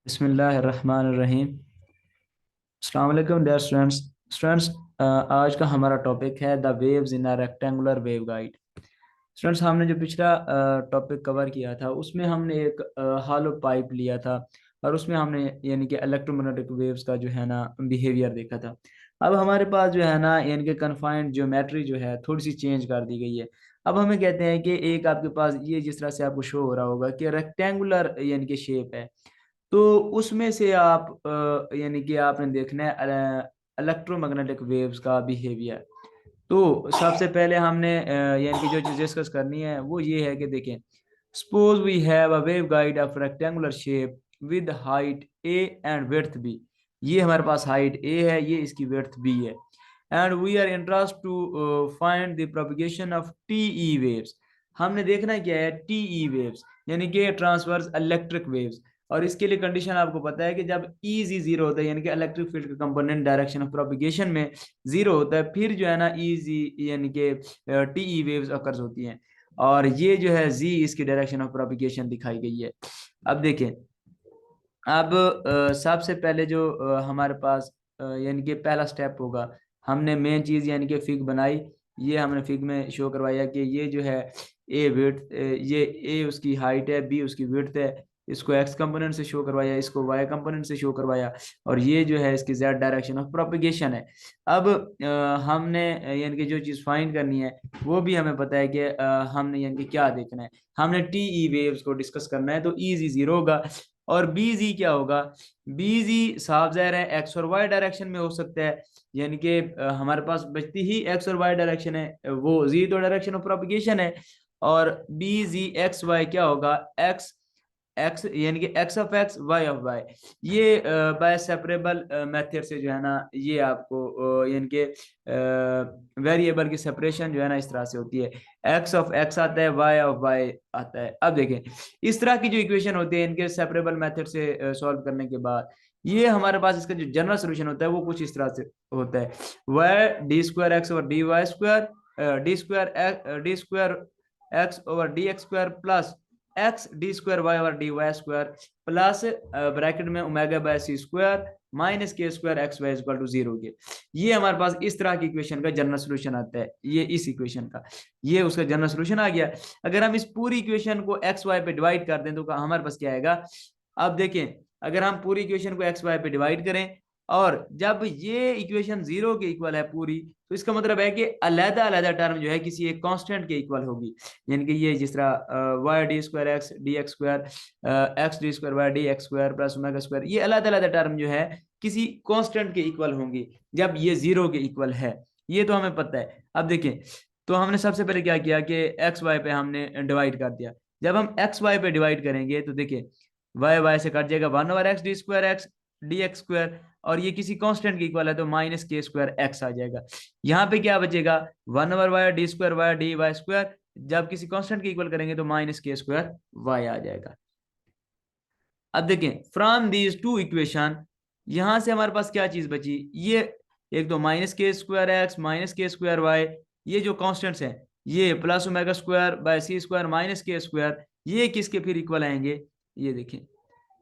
बिस्मिल्लाहिर्रहमानिर्रहीम। अस्सलाम वालेकुम डियर स्टूडेंट्स। स्टूडेंट्स, आज का हमारा टॉपिक है the waves in a rectangular waveguide. Students, हमने जो पिछला टॉपिक कवर किया था उसमें हमने एक हॉलो पाइप लिया था और उसमें हमने यानी कि इलेक्ट्रोमैग्नेटिक वेव्स का जो है ना बिहेवियर देखा था। अब हमारे पास जो है ना यानी कि कन्फाइंड ज्योमेट्री जो है थोड़ी सी चेंज कर दी गई है। अब हमें कहते हैं कि एक आपके पास ये जिस तरह से आपको शो हो रहा होगा कि रेक्टेंगुलर यानी कि शेप है, तो उसमें से आप यानी कि आपने देखना है इलेक्ट्रोमैग्नेटिक वेव्स का बिहेवियर। तो सबसे पहले हमने यानी कि जो चीज़ डिस्कस करनी है वो ये है कि देखें, suppose we have a wave guide of rectangular shape with height A and width B. ये हमारे पास हाइट ए है, ये इसकी विड्थ बी है। And we are interest to find the propagation of T E waves. हमने देखना क्या है, टी ई वेव्स यानी कि ट्रांसवर्स इलेक्ट्रिक वेव्स। और इसके लिए कंडीशन आपको पता है कि जब इजी जीरो होता है यानी कि इलेक्ट्रिक फील्ड का कंपोनेंट डायरेक्शन ऑफ प्रोपगेशन में जीरो होता है, फिर जो है ना इजी यानी कि टीई वेव्स अकर्स होती हैं। और ये जो है जी इसकी डायरेक्शन ऑफ प्रोपगेशन दिखाई गई है। अब देखें, अब सबसे पहले जो हमारे पास यानी कि पहला स्टेप होगा, हमने मेन चीज यानी कि फिग बनाई। ये हमने फिग में शो करवाया कि ये जो है ए विड्थ, ये ए उसकी हाइट है, बी उसकी विड्थ है। इसको एक्स कंपोनेंट से शो करवाया, इसको वाई कंपोनेंट से शो करवाया, और ये जो है इसकी जेड डायरेक्शन ऑफ प्रोपगेशन है। अब हमने यानी कि जो चीज़ फाइंड करनी है वो भी हमें पता है कि हमने यानी कि क्या देखना है। हमने टी ई वेव्स को डिस्कस करना है, तो ई जी जीरो होगा और बी जी क्या होगा। बी जी साफ ज़ाहिर है एक्स और वाई डायरेक्शन में हो सकता है, यानी कि हमारे पास बचती ही एक्स और वाई डायरेक्शन है, वो जी तो डायरेक्शन ऑफ प्रोपगेशन है। और बी जी एक्स वाई क्या होगा, एक्स एक्स यानी कि X of X Y of Y. ये बाय सेपरेबल मेथड से जो है ना ये आपको यानी कि वेरिएबल की सेपरेशन जो है ना इस तरह से होती है। एक्स ऑफ एक्स आता है, वाई ऑफ वाई आता है। अब देखें, इस तरह की जो इक्वेशन होती है इनके सेपरेबल मेथड से सॉल्व करने के बाद ये हमारे पास इसका जो जनरल सोल्यूशन होता है वो कुछ इस तरह से होता है। Y D square x over d Y square, d square x over d x square plus x D square y over d Y square plus bracket में omega by C square minus के square x y equal to zero के। ये हमारे पास इस तरह की equation का general solution आता है। ये इस इक्वेशन का ये उसका जनरल सोल्यूशन आ गया। अगर हम इस पूरी इक्वेशन को एक्स वाई पे डिवाइड कर दें तो हमारे पास क्या आएगा। अब देखें, अगर हम पूरी इक्वेशन को एक्स वाई पे डिवाइड करें और जब ये इक्वेशन जीरो के इक्वल है पूरी, तो इसका मतलब है कि अलग अलग टर्म जो है किसी एक कांस्टेंट के इक्वल होगी। यानी कि ये जिस तरह Y D square X D x square, X D square Y D x square plus omega square, ये अलग अलग टर्म जो है किसी कांस्टेंट के इक्वल होंगी जब ये जीरो के इक्वल है। ये तो हमें पता है। अब देखें, तो हमने सबसे पहले क्या किया कि एक्स वाई पे हमने डिवाइड कर दिया। जब हम एक्स वाई पे डिवाइड करेंगे तो देखिए वाई वाई से कट जाएगा, one over x D square X D x square, और ये किसी कांस्टेंट के इक्वल है तो माइनस के स्क्वायर एक्स आ जाएगा। यहाँ पे क्या बचेगा, one over Y D square Y D Y square, जब किसी कांस्टेंट के इक्वल करेंगे तो माइनस के स्क्वायर वाई आ जाएगा। अब देखें, फ्रॉम दीज टू इक्वेशन यहां से हमारे पास क्या चीज बची, ये एक तो माइनस के स्क्वायर एक्स माइनस के स्क्वायर वाई, ये जो कांस्टेंट्स हैं, ये plus omega square by C square minus के स्क्वायर, ये किसके फिर इक्वल आएंगे, ये देखें,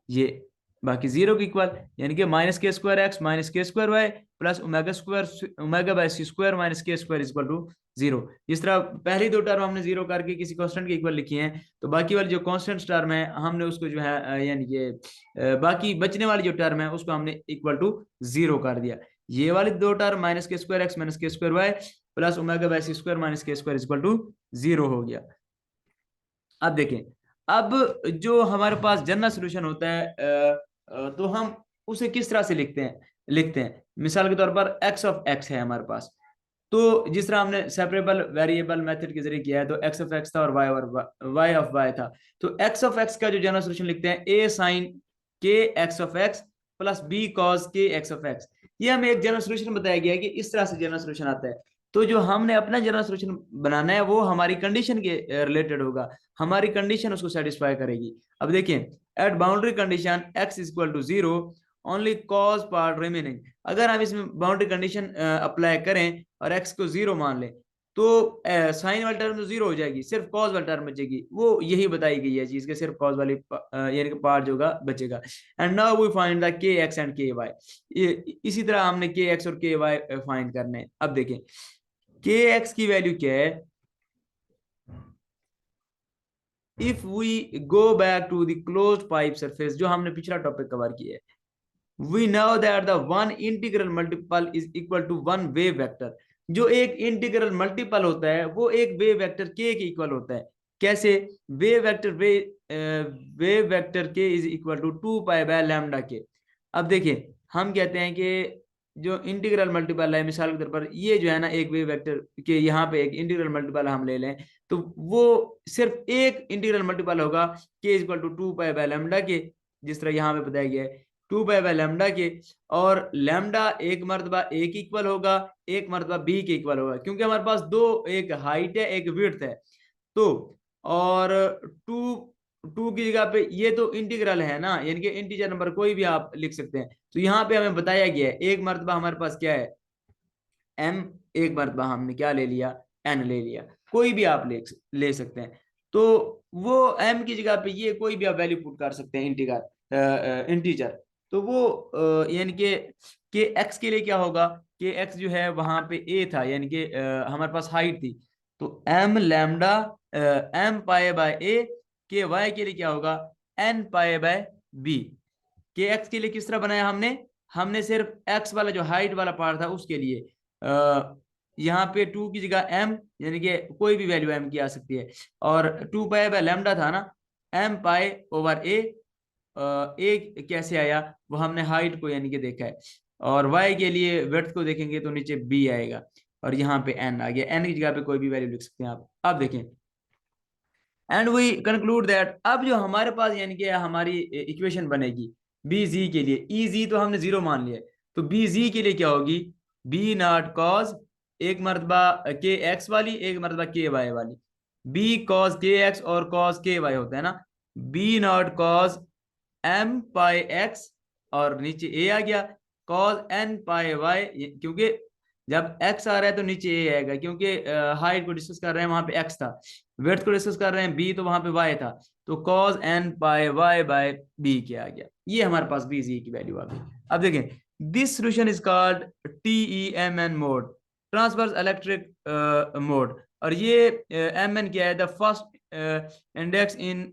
ये बाकी जीरो के इक्वल, यानी कि माइनस के स्क्वायर एक्स माइनस के square Y plus omega square omega by C square minus के स्क्वायर इक्वल टू जीरो। जिस तरह पहली दो टर्म हमने जीरो करके किसी कांस्टेंट के इक्वल लिखी हैं, तो बाकी वाली जो कांस्टेंट टर्म है हमने उसको जो है यानी कि बाकी बचने वाली जो टर्म है उसको हमने इक्वल टू जीरो कर दिया। ये वाली दो टर्म माइनस के स्क्वायर एक्स माइनस के square Y plus omega by C square minus के स्क्वायर इक्वल टू जीरो हो गया। अब देखें, अब जो हमारे पास जनरल सोल्यूशन होता है तो हम उसे किस तरह से लिखते हैं मिसाल के तौर पर एक्स ऑफ एक्स है हमारे पास, तो जिस तरह हमने सेपरेबल वेरिएबल मेथड के जरिए किया है तो एक्स ऑफ एक्स था और वाई ऑफ वाई था। तो एक्स ऑफ एक्स का जो जनरल सोल्यूशन लिखते हैं A sine K X of X plus B cos K X of X. ये हमें एक जनरल सोल्यूशन बताया गया है कि इस तरह से जनरल सोल्यूशन आता है। तो जो हमने अपना जनरल सोल्यूशन बनाना है वो हमारी कंडीशन के रिलेटेड होगा, हमारी कंडीशन उसको सेटिस्फाई करेगी। अब देखिए, at boundary condition X is equal to zero only cos part remaining. अगर हम इसमें बाउंड्री कंडीशन अप्लाई करें और एक्स को जीरो मान लें तो साइन वाली टर्म तो जीरो हो जाएगी, सिर्फ कॉज वाली टर्म बचेगी। वो यही बताई गई है चीज के, सिर्फ कॉज वाली यानी कि पार्ट जो होगा बचेगा। And now we find the K X and K Y. इसी तरह हमने के एक्स और के वाई फाइंड करने हैं। अब देखें के एक्स की वैल्यू क्या है। If we go back to the closed pipe surface, जो हमने पिछला टॉपिक कवर किया है, we know that the one integral multiple is equal to one wave vector। जो एक इंटीग्रल मल्टीपल होता है वो एक वेव वेक्टर के इक्वल होता है। कैसे? Wave vector K is equal to 2 pi by lambda K. अब देखिए हम कहते हैं कि जो इंटीग्रल मल्टीपल है, मिसाल के तौर पर ये जो है ना एक वेव वेक्टर के, यहाँ पे एक इंटीग्रल मल्टीपल हम ले लें तो वो सिर्फ एक इंटीग्रल मल्टीपल होगा K is equal to 2 pi by lambda K, जिस तरह यहाँ पे बताया गया है 2 पाई बाय लैम्डा के। और लैम्डा एक मरतबा ए के इक्वल होगा, एक मरतबा बी के इक्वल होगा, क्योंकि हमारे पास दो, एक हाइट है एक विड्थ है। तो और टू टू की जगह पे ये तो इंटीग्रल है ना, यानी कि इंटीजर नंबर कोई भी आप लिख सकते हैं। तो यहाँ पे हमें बताया गया है एक मरतबा हमारे पास क्या है एम, एक मरतबा हमने क्या ले लिया एन ले लिया, कोई भी आप ले सकते हैं। तो वो एम की जगह पे ये कोई भी आप वैल्यू पुट कर सकते हैं इंटीजर। तो वो यानी कि एक्स के लिए क्या होगा कि एक्स जो है वहां पे ए था, यानी कि हमारे पास हाइट थी। तो M lambda M pi by a, k y के लिए क्या होगा एन पाए बाय बी। के एक्स के लिए किस तरह बनाया हमने, हमने सिर्फ एक्स वाला जो हाइट वाला पार्ट था उसके लिए यहाँ पे 2 की जगह एम, यानी कि कोई भी वैल्यू एम की आ सकती है, और 2 पाई बाय लैम्डा था ना, एम पाई ओवर ए। ए कैसे आया वो हमने हाइट को यानी कि देखा है, और वाई के लिए विड्थ को देखेंगे तो नीचे बी आएगा, और यहाँ पे एन आ गया, एन की जगह पे कोई भी वैल्यू लिख सकते हैं आप। अब देखें एंड वी कंक्लूड दैट, अब जो हमारे पास यानी कि हमारी इक्वेशन बनेगी बी जी के लिए, ई जी तो हमने जीरो मान लिया, तो बी जी के लिए क्या होगी बी नॉट कॉज, एक मरतबा के एक्स वाली, एक मरतबा के वाई वाली, बी कॉज के एक्स और कॉज के वाई होता है ना, B not cos M pi X, और नीचे ए आ गया कॉज एन पाई वाई, क्योंकि जब एक्स आ रहा है तो नीचे ए आएगा, क्योंकि हाइट को डिस्कस कर रहे हैं वहां पे एक्स था, विड्थ को डिस्कस कर रहे हैं बी, तो वहां पे वाई था, तो cause an pi Y bye B क्या आ गया, ये हमारे पास बी जी की वैल्यू आ गई। अब देखें this solution is called TEMN mode, transverse electric mode, और ये एम एन क्या है the first index in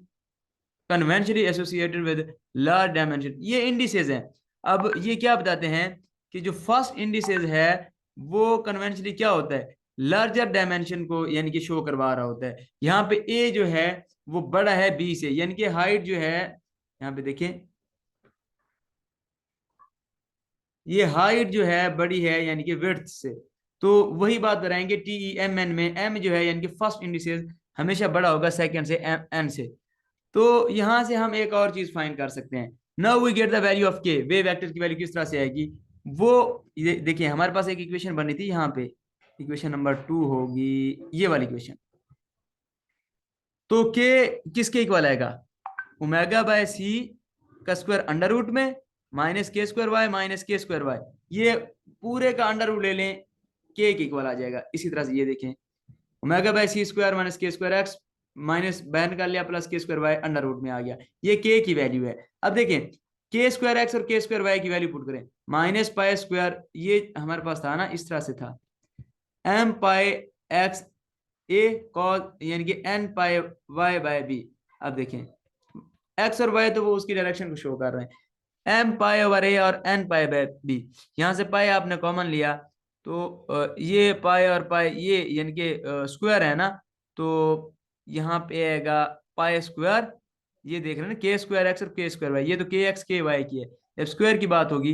conventionally associated with large dimension, ये इंडिसेज हैं। अब ये क्या बताते हैं कि जो फर्स्ट इंडिसेज है वो कन्वेंशनली क्या होता है लार्जर डायमेंशन को यानी कि शो करवा रहा होता है। यहाँ पे ए जो है वो बड़ा है बी से, यानी कि हाइट जो है यहाँ पे देखें ये हाइट जो है बड़ी है यानी कि विड्थ से। तो वही बात बताएंगे TEMN में, एम जो है यानी कि फर्स्ट इंडिसेज हमेशा बड़ा होगा सेकंड से, एन से। तो यहां से हम एक और चीज फाइंड कर सकते हैं, now we get the value of K, wave vector की वैल्यू किस तरह से आएगी वो देखिए हमारे पास एक इक्वेशन बनी थी यहाँ पे, इक्वेशन नंबर 2 होगी ये वाली इक्वेशन। तो के किसके इक्वल आएगा ओमेगा बाय सी का स्क्वायर अंडर रूट में माइनस के स्क्वायर वाई माइनस के स्क्वायर वाई, ये पूरे का अंडर रूट ले लें के इक्वल आ जाएगा। इसी तरह से ये देखें omega by C square minus के स्क्वायर एक्स माइनस बाहर निकाल लिया प्लस के स्क्वायर वाई अंडर रूट में आ गया, ये के की वैल्यू है। अब देखें के स्क्वायर एक्स और के स्क्वायर वाई की वैल्यू पुट करें, माइनस पाई स्क्वायर ये हमारे पास था ना इस तरह से था, एम पाई एक्स ए कॉस यानी कि एन पाई वाई बाय बी। अब देखें एक्स और वाई तो वो उसकी डायरेक्शन को शो कर रहे हैं, एम पाई ओवर ए और एन पाई बाय बी, यहाँ से पाई आपने कॉमन लिया तो ये पाई और पाई ये यानी कि स्क्वायर है ना, तो यहाँ पे आएगा पाई स्क्वायर, ये देख रहे हैं ना के स्क्वायर एक्स और के स्क्वायर वाई, ये तो के एक्स के वाई की है, जब स्क्वायर की बात होगी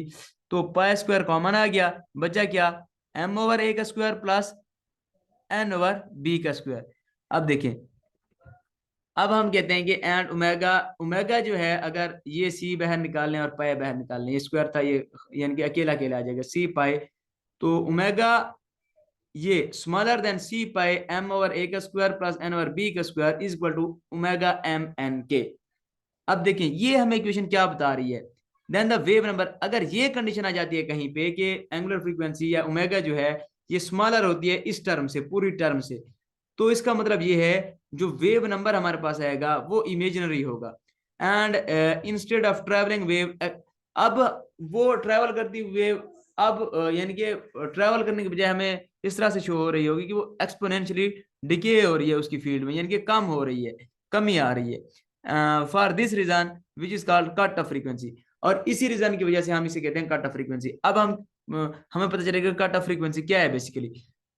तो पाई स्क्वायर कॉमन आ गया, बचा क्या एम ओवर ए का square plus N over B का स्क्वायर। अब देखें अब हम कहते हैं कि एंड ओमेगा, ओमेगा जो है अगर ये सी बाहर निकाल लें और पाई बाहर निकाल लें, ये स्क्वायर था ये यानी कि अकेला अकेला आ जाएगा सी पाई, तो ओमेगा ये smaller than c pi m over ए का square plus N over B का square is equal to omega M n के। अब देखें ये हमें इक्वेशन क्या बता रही है, देन द वेव नंबर, अगर ये कंडीशन आ जाती है कहीं पे कि एंगुलर फ्रीक्वेंसी या ओमेगा जो है ये स्मॉलर होती है इस टर्म से, पूरी टर्म से। तो इसका मतलब ये है जो वेव नंबर हमारे पास आएगा वो इमेजिनरी होगा। And instead of travelling wave, अब वो ट्रेवल करती हुई वेव अब यानी कि ट्रेवल करने के बजाय हमें इस तरह से शो हो रही होगी कि वो एक्सपोनेंशियली डिके हो रही है उसकी फील्ड में, यानी कि कम हो रही है, कमी आ रही है। For this reason which is called cut off frequency, और इसी रीजन की वजह से हम इसे कहते हैं कट ऑफ फ्रीक्वेंसी। अब हमें पता चलेगा कट ऑफ फ्रीक्वेंसी क्या है। Basically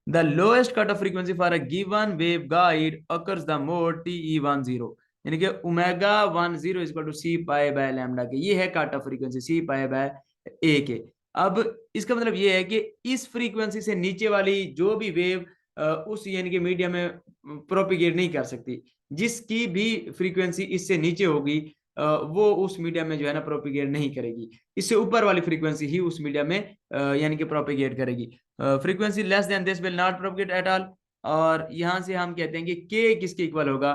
the lowest cut off frequency for a given wave guide occurs the mode TE10, यानी कि omega 10 equal to c pi by lambda के, ये है cut off frequency c pi by a के। अब इसका मतलब ये है कि इस फ्रीक्वेंसी से नीचे वाली जो भी वेव उस यानी कि मीडियम में प्रोपिगेट नहीं कर सकती। जिसकी भी फ्रीक्वेंसी इससे नीचे होगी वो उस मीडियम में जो है ना प्रोपिगेट नहीं करेगी, इससे ऊपर वाली फ्रीक्वेंसी ही उस मीडियम में यानी कि प्रोपिगेट करेगी। Frequency less than this will not propagate at all. और यहां से हम कहते हैं कि के किसके इक्वल होगा,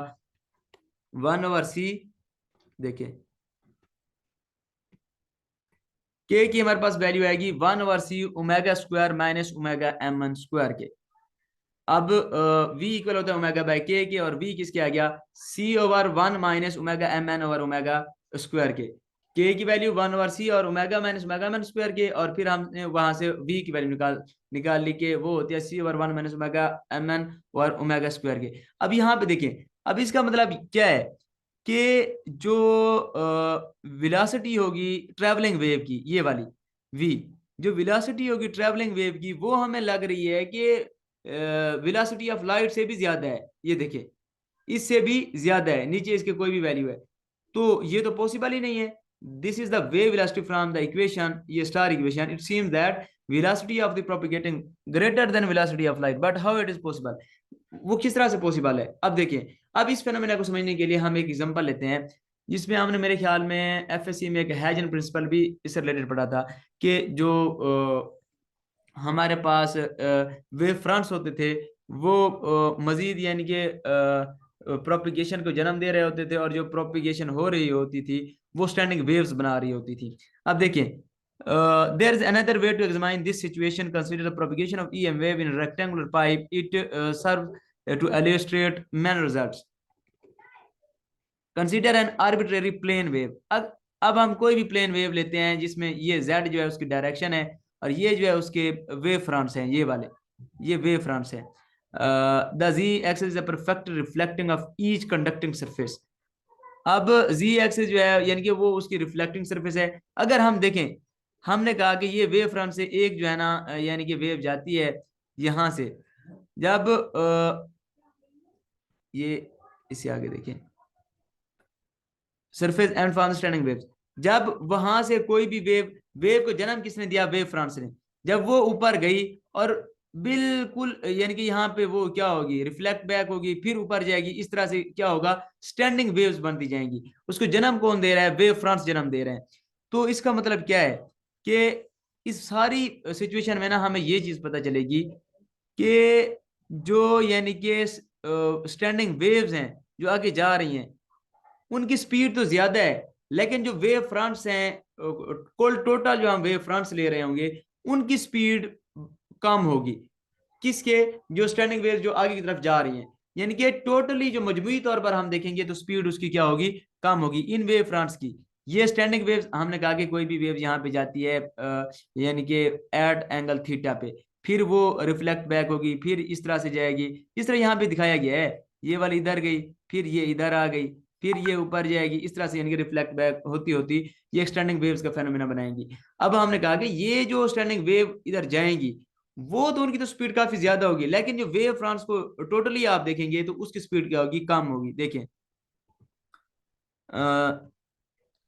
1/c। देखिए के की हमारे पास वैल्यू आएगी 1/c omega square minus omega m1 square के। अब v इक्वल होता है ओमेगा बाय के, और v किसके आ गया, c/1 minus omega mn over omega square के की वैल्यू 1/c और omega minus omega mn square के, और फिर हमने वहां से v की वैल्यू निकाल ली के वो होती है c/1 माइनस ओमेगा mn और ओमेगा स्क्वायर के। अब यहाँ पे देखिए, अब इसका मतलब क्या है कि जो विलासिटी होगी ट्रेवलिंग वेव की, ये वाली v, जो विलासिटी होगी ट्रेवलिंग वेव की, वो हमें लग रही है कि वेलोसिटी ऑफ लाइट से भी ज्यादा है। ये देखिए इससे भी ज्यादा है, नीचे इसके कोई भी वैल्यू है, तो ये तो पॉसिबल ही नहीं है। This is the wave velocity from the equation, ये star equation, it seems that velocity of the propagating greater than velocity of light, but how it is possible, वो किस तरह से पॉसिबल है। अब देखिए, अब इस फेनोमेना को समझने के लिए हम एक एग्जांपल लेते हैं, जिसमें हमने मेरे ख्याल में एफएससी में एक हैजन प्रिंसिपल भी इससे रिलेटेड पढ़ा था, कि जो हमारे पास वेव फ्रंट्स होते थे वो मजीद यानी कि प्रोपिगेशन को जन्म दे रहे होते थे, और जो प्रोपिगेशन हो रही होती थी वो स्टैंडिंग वेव्स बना रही होती थी। अब देखिए, there is another way to examine this situation, consider the propagation of EM wave in rectangular pipe, it serve to illustrate main results. Consider an arbitrary plane wave. अब हम कोई भी प्लेन वेव लेते हैं जिसमें ये z जो है उसकी डायरेक्शन है, और ये जो है उसके वेव फ्रंट्स हैं, ये वाले ये वेव फ्रंट्स हैं। The z axis is a perfect reflecting of each conducting surface. अब z एक्सिस जो है यानी कि वो उसकी रिफ्लेक्टिंग सरफेस है। अगर हम देखें, हमने कहा कि ये वेव फ्रंट से एक जो है ना यानी कि वेव जाती है यहां से, जब ये इसे आगे देखें, surface and form standing waves, जब वहां से कोई भी वेव को जन्म किसने दिया, वेव फ्रंट ने, जब वो ऊपर गई और बिल्कुल यानी कि यहाँ पे वो क्या होगी, रिफ्लेक्ट बैक होगी, फिर ऊपर जाएगी, इस तरह से क्या होगा, स्टैंडिंग वेव्स बनती जाएंगी। उसको जन्म कौन दे रहा है, वेव फ्रंट्स जन्म दे रहे हैं। तो इसका मतलब क्या है कि इस सारी सिचुएशन में ना हमें ये चीज पता चलेगी कि जो यानी कि स्टैंडिंग वेव्स हैं जो आगे जा रही हैं उनकी स्पीड तो ज्यादा है, लेकिन जो वेव फ्रंट्स हैं कुल टोटल जो हम वेव फ्रंट्स ले रहे होंगे उनकी स्पीड कम होगी। किसके, जो स्टैंडिंग वेव जो आगे की तरफ जा रही हैं, यानी कि टोटली जो मजमूई तौर पर हम देखेंगे तो स्पीड उसकी क्या होगी, कम होगी इन वेव फ्रंट्स की। ये स्टैंडिंग वेव, हमने कहा कि कोई भी वेव यहाँ पे जाती है यानी कि एट एंगल थीटा पे, फिर वो रिफ्लेक्ट बैक होगी, फिर इस तरह से जाएगी, इस तरह यहाँ पे दिखाया गया है। ये वाली इधर गई, फिर ये इधर आ गई, फिर ये ऊपर जाएगी, इस तरह से यानी कि रिफ्लेक्ट बैक होती होती ये स्टैंडिंग वेव्स का फेनोमेना बनाएंगी। अब हमने कहा कि ये जो स्टैंडिंग वेव इधर जाएंगी वो तो उनकी तो स्पीड काफी ज्यादा होगी, लेकिन जो वेव फ्रंट्स को टोटली आप देखेंगे तो उसकी स्पीड क्या होगी, कम होगी। देखें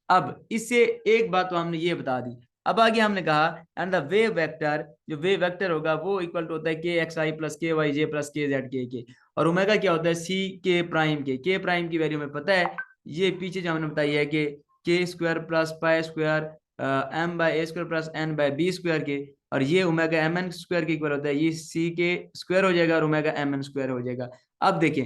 अब इससे एक बात तो हमने ये बता दी। अब आगे हमने कहा एंड द वेव वेक्टर, जो वेव वेक्टर होगा वो इक्वल टू होता है के एक्स आई प्लस के वाई जे प्लस के जेड के, और ओमेगा क्या होता है सी के प्राइम की वैल्यू में पता है, ये पीछे जो हमने बताई है कि k square plus pi square m by a square plus n by b square के, और ये ओमेगा एम एन स्क्वायर के इक्वल होता है, ये सी के स्क्वायर हो जाएगा और ओमेगा एम एन स्क्वायर हो जाएगा। अब देखें,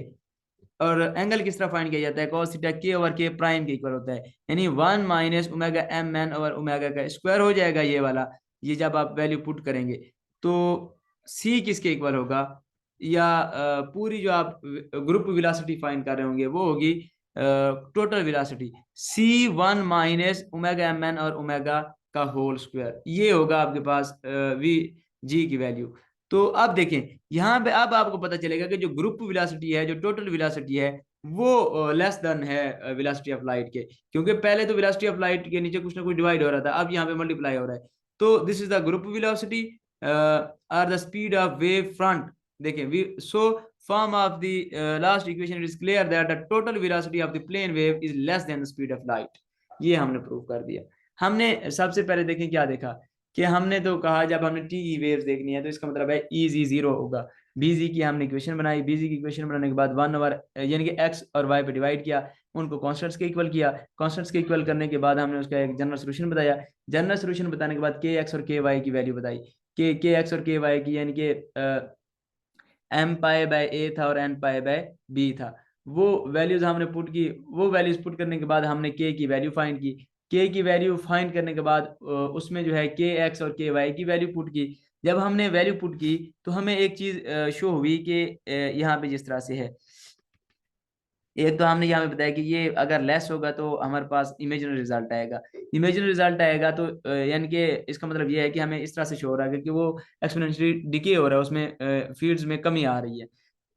और एंगल किस तरह फाइंड किया जाता है, cos theta K over K prime के इक्वल होता है, यानी 1 minus omega M N over omega का स्क्वायर हो जाएगा ये वाला, ये जब आप वैल्यू पुट करेंगे तो सी किसके इक्वल होगा, या पूरी जो आप ग्रुप वेलोसिटी फाइंड कर रहे होंगे वो होगी total velocity c one minus omega M N और ओमेगा का होल स्क्वायर, ये होगा आपके पास वी जी की वैल्यू। तो अब देखें यहाँ पे, अब आपको पता चलेगा कि जो ग्रुप वेलोसिटी है, जो टोटल वेलोसिटी है, वो लेस देन है वेलोसिटी ऑफ लाइट के, क्योंकि पहले तो वेलोसिटी ऑफ लाइट के नीचे कुछ ना कुछ डिवाइड हो रहा था, अब यहाँ पे मल्टीप्लाई हो रहा है। तो this is the group velocity or the speed of wave front. देखें we so form of the last equation it is clear that the total velocity of the plane wave is less than the speed of light। ये हमने prove कर दिया। हमने सबसे पहले देखें क्या देखा कि हमने तो कहा जब हमने टी की वेव्स देखनी है तो इसका मतलब है ई जी जीरो होगा। बीजी की हमने इक्वेशन बनाई, बीजी की इक्वेशन बनाने के बाद 1/, यानी कि एक्स और वाई पे डिवाइड किया, उनको कॉन्स्टेंट्स के इक्वल किया, कॉन्स्टेंट्स के इक्वल करने के बाद हमने उसका एक जनरल सोल्यूशन बताया, जनरल सोल्यूशन बताने के बाद के एक्स और के वाई की वैल्यू बताई, के एक्स और के वाई की, यानी कि एम पाए बाय ए था और एन पाए बाय बी था, वो वैल्यूज हमने पुट की। वो वैल्यूज पुट करने के बाद हमने के की वैल्यू फाइंड की, के की वैल्यू फाइंड करने के बाद उसमें जो है के एक्स और के वाई की वैल्यू पुट की। जब हमने वैल्यू पुट की तो हमें एक चीज शो हुई कि यहाँ पे जिस तरह से है, एक तो हमने यहाँ पे बताया कि ये अगर लेस होगा तो हमारे पास इमेजिनरी रिजल्ट आएगा, इमेजिनरी रिजल्ट आएगा तो यानी कि इसका मतलब ये है कि हमें इस तरह से शो हो रहा है कि वो एक्सपोनेंशियली डिके हो रहा है, उसमें फील्ड्स में कमी आ रही है।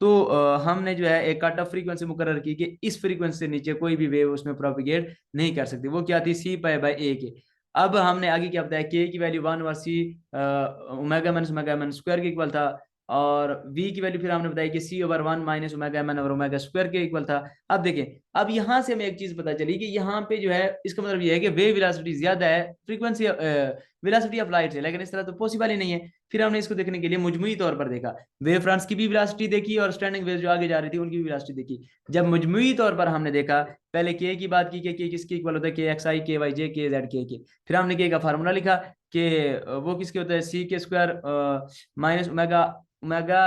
तो हमने जो है एक कट ऑफ फ्रीक्वेंसी मुकर्रर की कि इस फ्रीक्वेंसी से नीचे कोई भी वेव उसमें प्रोपिगेट नहीं कर सकती, वो क्या थी, सी पाई बाय ए के। अब हमने आगे क्या बताया, के की वैल्यू 1 और सी ओमेगा मन स्क्वायर के इक्वल था, और v की वैल्यू फिर हमने बताई कि c over 1 minus omega M N और ओमेगा स्क्वायर के इक्वल था। अब देखें, अब यहां से हमें एक चीज पता चली कि यहाँ पे जो है इसका मतलब ये है कि वेव वेलोसिटी ज्यादा है फ्रीक्वेंसी वेलोसिटी ऑफ लाइट से, लेकिन इस तरह तो पॉसिबल ही नहीं है। फिर हमने इसको देखने के लिए मुजमुई तौर पर देखा, वेव फ्रंट्स की भी वेलोसिटी देखी और स्टैंडिंग वेव जो आगे जा रही थी उनकी भी वेलोसिटी देखी। जब मुजमुई तौर पर हमने देखा, पहले के की बात की कि के किसके इक्वल होता है, के एक्स आई के वाई जे के जेड के। फिर हमने के का फार्मूला लिखा कि वो किसके होता है, C K square minus omega omega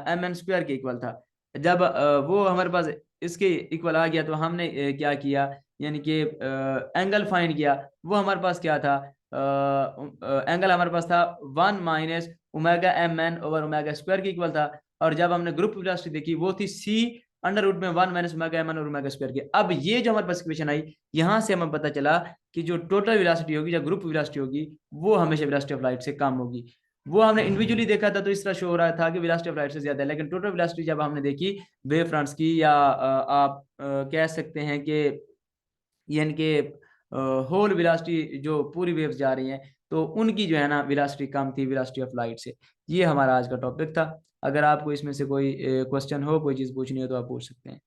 M N square के इक्वल था। जब वो हमारे पास इसके इक्वल आ गया तो हमने क्या किया, यानी कि एंगल फाइंड किया। वो हमारे पास क्या था, एंगल हमारे पास था 1 minus omega M N over omega square के इक्वल था। और जब हमने ग्रुप वेलोसिटी देखी वो थी सी अंडर रूट में 1 माइनस ओमेगा एम एन और ओमेगा स्क्वायर के। अब ये जो हमारे पास इक्वेशन आई, यहां से हमें पता चला कि जो टोटल वेलोसिटी होगी, जो ग्रुप वेलोसिटी होगी, वो हमेशा वेलोसिटी ऑफ लाइट से कम होगी। वो हमने इंडिविजुअली देखा था तो इस तरह शो हो रहा था कि वेलोसिटी ऑफ लाइट से ज्यादा है, लेकिन टोटल वेलोसिटी जब हमने देखी वेव फ्रंट्स की, या आप कह सकते हैं कि यानी कि होल वेलोसिटी जो पूरी वेव्स जा रही हैं, तो उनकी जो है ना वेलोसिटी कम थी वेलोसिटी ऑफ लाइट से। ये हमारा आज का टॉपिक था। अगर आपको इसमें से कोई क्वेश्चन हो, कोई चीज़ पूछनी हो तो आप पूछ सकते हैं।